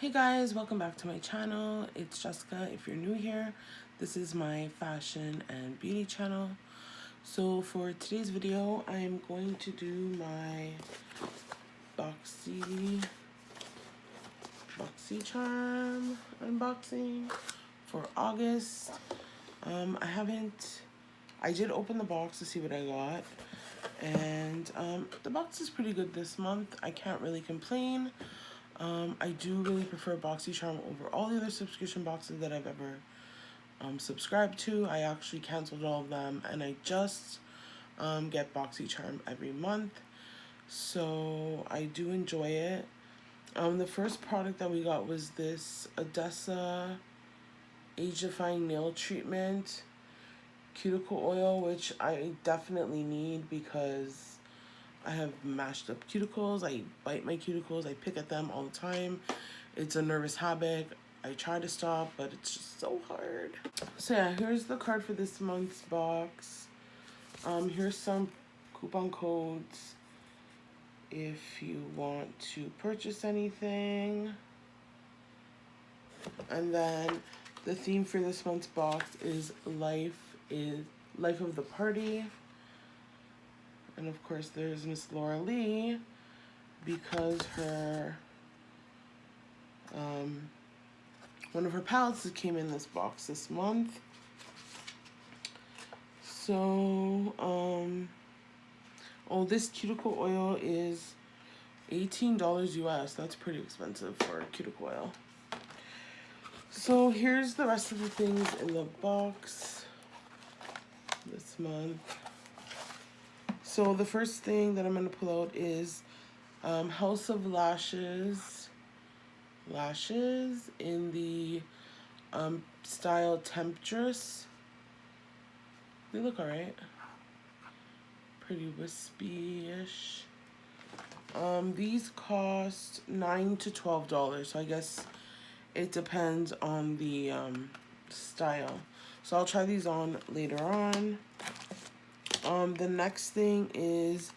Hey guys, welcome back to my channel. It's Jessica. If you're new here, this is my fashion and beauty channel. So for today's video, I'm going to do my Boxy charm unboxing for August. I did open the box to see what I got, and the box is pretty good this month. I can't really complain. I do really prefer Boxy Charm over all the other subscription boxes that I've ever subscribed to. I actually canceled all of them, and I just get Boxy Charm every month, so I do enjoy it. The first product that we got was this Odessa Age-Defying Nail Treatment Cuticle Oil, which I definitely need because I have mashed up cuticles. I bite my cuticles. I pick at them all the time. It's a nervous habit. I try to stop, but it's just so hard. So yeah, here's the card for this month's box. Here's some coupon codes if you want to purchase anything. And then the theme for this month's box is life of the party. And of course there's Miss Laura Lee, because her one of her palettes that came in this box this month. So this cuticle oil is $18 US. That's pretty expensive for cuticle oil. So here's the rest of the things in the box this month. So the first thing that I'm going to pull out is House of Lashes in the style Temptress. They look alright. Pretty wispy-ish. These cost $9 to $12, so I guess it depends on the style. So I'll try these on later on. The next thing is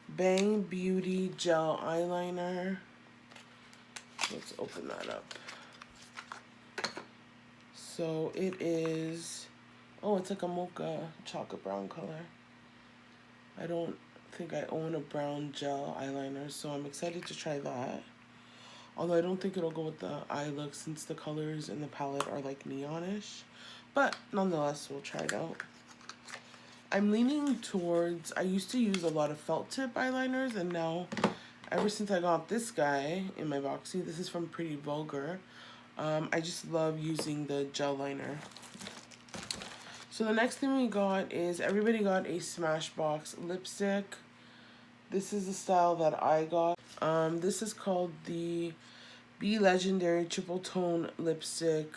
Bang Beauty Gel Eyeliner. Let's open that up. So it is, oh, it's like a mocha chocolate brown color. I don't think I own a brown gel eyeliner, so I'm excited to try that. Although I don't think it'll go with the eye look since the colors in the palette are like neonish. But nonetheless, we'll try it out. I'm leaning towards, I used to use a lot of felt tip eyeliners, and now, ever since I got this guy in my Boxy, this is from Pretty Vulgar, I just love using the gel liner. So the next thing we got is, everybody got a Smashbox lipstick. This is the style that I got. This is called the Be Legendary Triple Tone Lipstick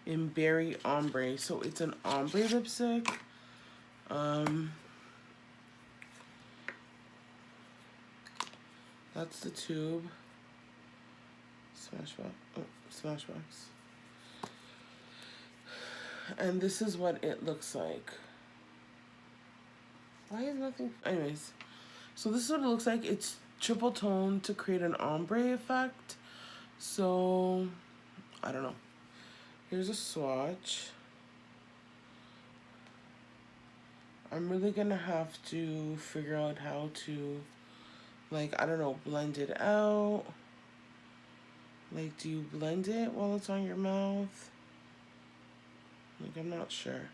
in Berry Ombre. So it's an ombre lipstick. That's the tube. Smashbox. And this is what it looks like. Why is nothing? Anyways, so this is what it looks like. It's triple tone to create an ombre effect. So, I don't know. Here's a swatch. I'm really gonna have to figure out how to, like, I don't know, blend it out. Like, do you blend it while it's on your mouth? Like, I'm not sure.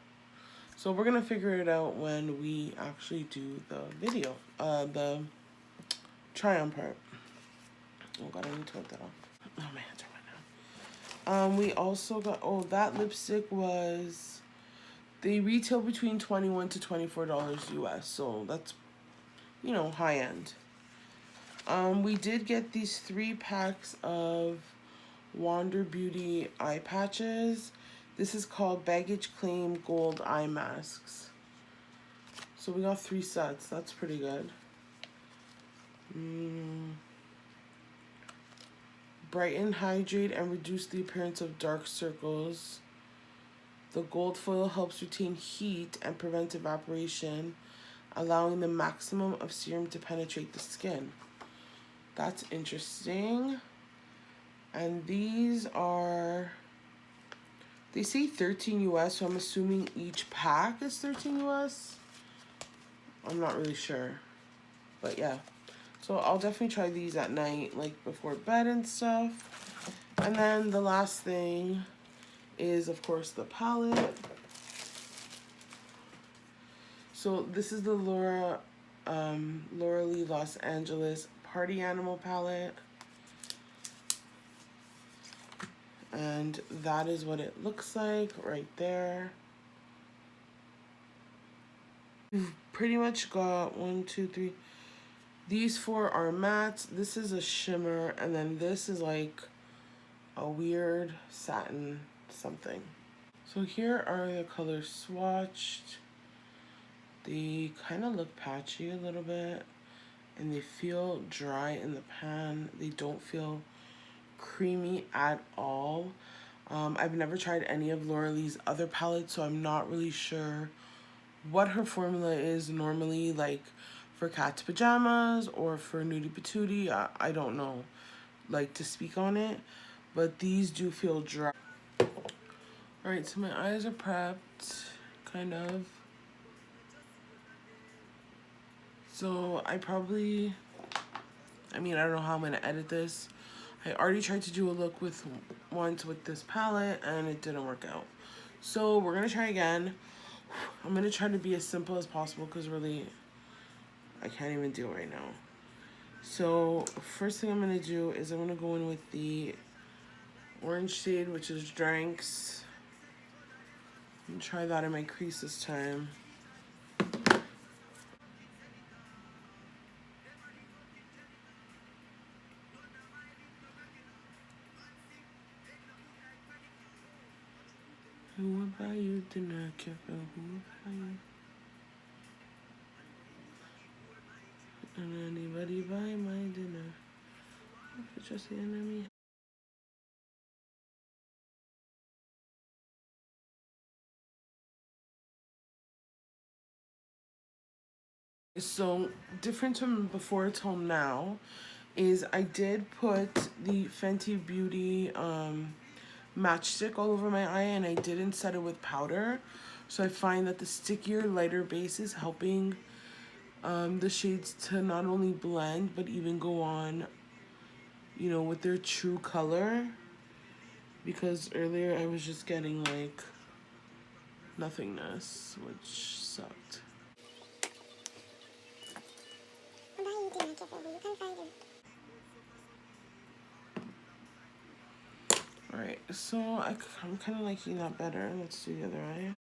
So we're gonna figure it out when we actually do the video, the try-on part. Oh god, I need to wipe that off. Oh, my hands are wet now. We also got, oh, that lipstick was, they retail between $21 to $24 US, so that's, you know, high end. We did get these 3 packs of Wander Beauty eye patches. This is called Baggage Claim Gold Eye Masks. So we got 3 sets. That's pretty good. Brighten, hydrate, and reduce the appearance of dark circles. The gold foil helps retain heat and prevent evaporation, allowing the maximum of serum to penetrate the skin. That's interesting. And these are, they say 13 US, so I'm assuming each pack is 13 US. I'm not really sure, but yeah. So I'll definitely try these at night, like before bed and stuff. And then the last thing is, of course, the palette. So this is the Laura Lee Los Angeles Party Animal palette. And that is what it looks like right there. We've pretty much got 1, 2, 3. These 4 are mattes. This is a shimmer, and then this is like a weird satin something. So here are the colors swatched. They kind of look patchy a little bit, and they feel dry in the pan. They don't feel creamy at all. I've never tried any of Laura Lee's other palettes, so I'm not really sure what her formula is normally, like for cat's pajamas or for nudie patootie. I don't know, like, to speak on it, but these do feel dry. Alright, so my eyes are prepped, kind of. So I don't know how I'm gonna edit this. I already tried to do a look once with this palette and it didn't work out. So we're gonna try again. I'm gonna try to be as simple as possible because really, I can't even do it right now. So first thing I'm gonna do is I'm gonna go in with the orange shade, which is Drinks. And try that in my crease this time. Who would buy you dinner? Careful, who would buy you? And anybody buy my dinner? If it's just the enemy. So different from before till now is I did put the Fenty Beauty matchstick all over my eye, and I didn't set it with powder. So I find that the stickier, lighter base is helping the shades to not only blend, but even go on, you know, with their true color. Because earlier I was just getting like nothingness, which sucked. Alright, so I'm kind of liking that better. Let's do the other eye.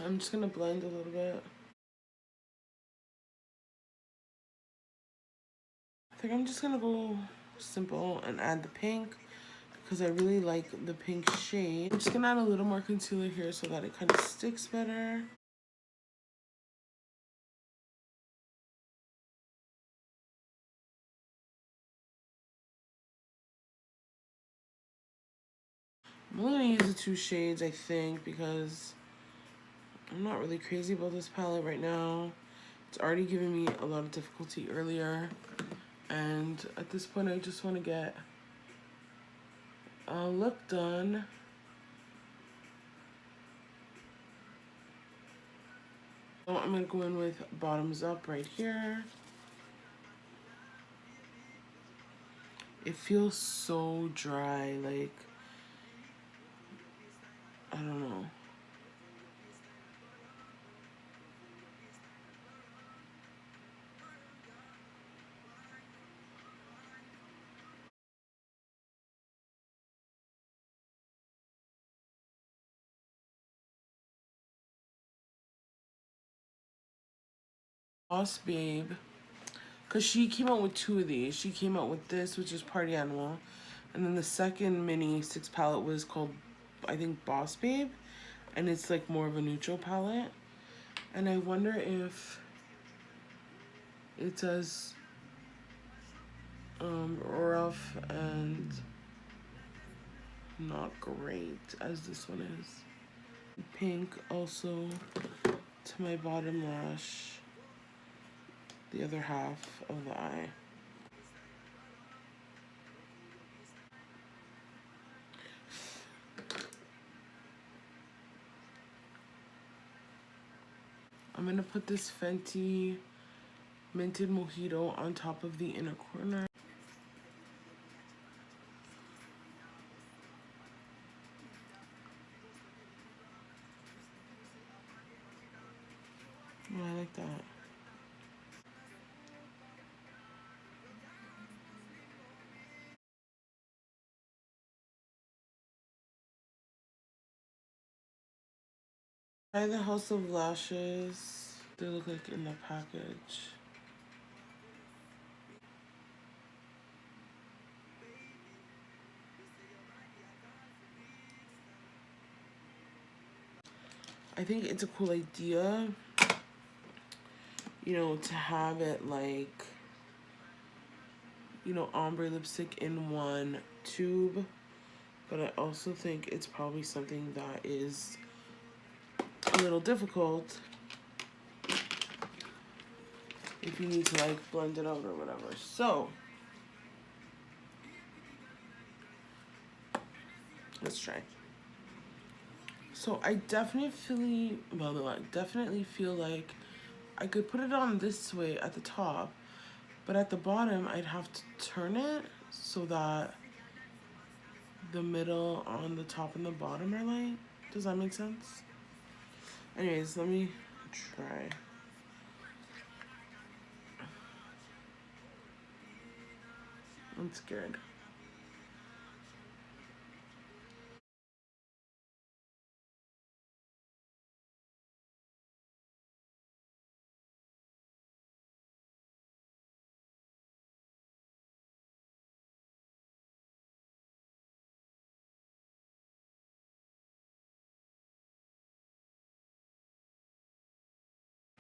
I'm just gonna blend a little bit. I think I'm just gonna go simple and add the pink because I really like the pink shade. I'm just gonna add a little more concealer here so that it kind of sticks better. I'm only gonna use the 2 shades, I think, because I'm not really crazy about this palette right now. It's already given me a lot of difficulty earlier, and at this point I just want to get a look done. So I'm gonna go in with Bottoms Up right here. It feels so dry, like, I don't know. Boss Babe, because she came out with 2 of these. She came out with this, which is Party Animal, and then the second mini 6 palette was called, I think, Boss Babe, and it's like more of a neutral palette. And I wonder if it's as rough and not great as this one is. Pink also to my bottom lash, the other half of the eye. I'm gonna put this Fenty Minted Mojito on top of the inner corner. Oh, I like that. Try the House of Lashes. They look like in the package. I think it's a cool idea, you know, to have it like, you know, ombre lipstick in one tube. But I also think it's probably something that is a little difficult if you need to like blend it out or whatever. So let's try. So I definitely feel like I could put it on this way at the top, but at the bottom I'd have to turn it so that the middle on the top and the bottom are light. Does that make sense? Anyways, let me try. I'm scared.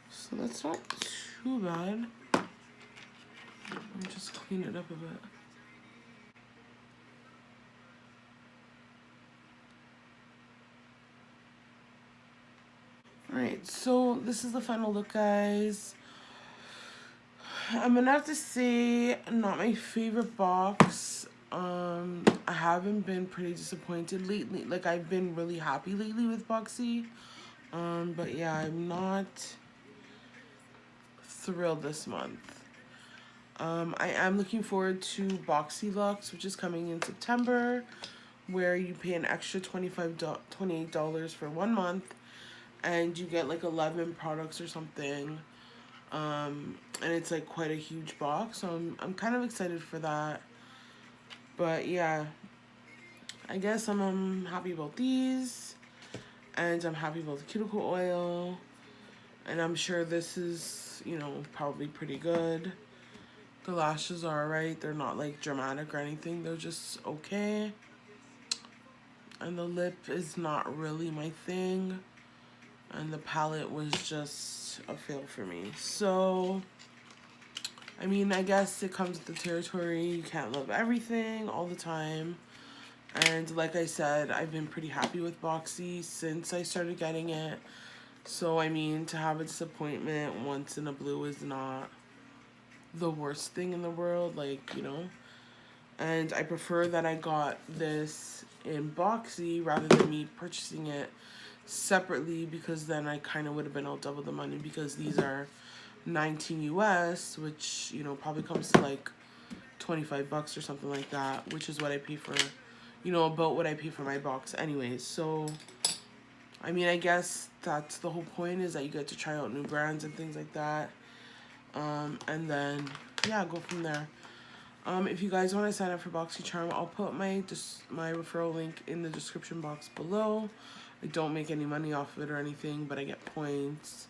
So that's not too bad. Let me just clean it up a bit. Alright, so this is the final look, guys. I'm gonna have to say, not my favorite box. I haven't been pretty disappointed lately. Like, I've been really happy lately with Boxy. But yeah, I'm not thrilled this month. I am looking forward to Boxy Luxe, which is coming in September, where you pay an extra $28 for 1 month, and you get like 11 products or something. And it's like quite a huge box, so I'm kind of excited for that. But yeah, I guess I'm happy about these, and I'm happy about the cuticle oil, and I'm sure this is, you know, probably pretty good. The lashes are alright, they're not like dramatic or anything, they're just okay. And the lip is not really my thing, and the palette was just a fail for me. So I mean, I guess it comes with the territory. You can't love everything all the time. And like I said, I've been pretty happy with Boxy since I started getting it. So, I mean, to have a disappointment once in a blue is not the worst thing in the world, like, you know. And I prefer that I got this in Boxy rather than me purchasing it separately, because then I kind of would have been out double the money, because these are 19 US, which, you know, probably comes to like 25 bucks or something like that, which is what I pay for, you know, about what I pay for my box anyways. So I mean, I guess that's the whole point, is that you get to try out new brands and things like that, and then yeah, go from there. If you guys want to sign up for BoxyCharm, I'll put my referral link in the description box below. I don't make any money off of it or anything, but I get points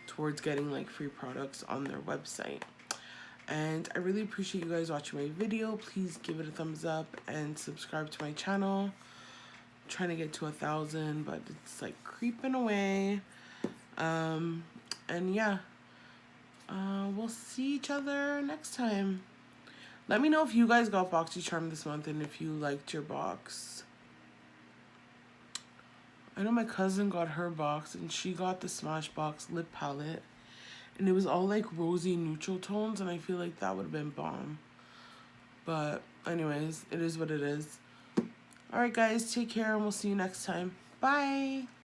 towards getting like free products on their website. And I really appreciate you guys watching my video. Please give it a thumbs up and subscribe to my channel. I'm trying to get to 1,000, but it's like creeping away. And yeah, we'll see each other next time. Let me know if you guys got BoxyCharm this month and if you liked your box. I know my cousin got her box, and she got the Smashbox lip palette. And it was all like rosy neutral tones, and I feel like that would have been bomb. But anyways, it is what it is. Alright guys, take care, and we'll see you next time. Bye!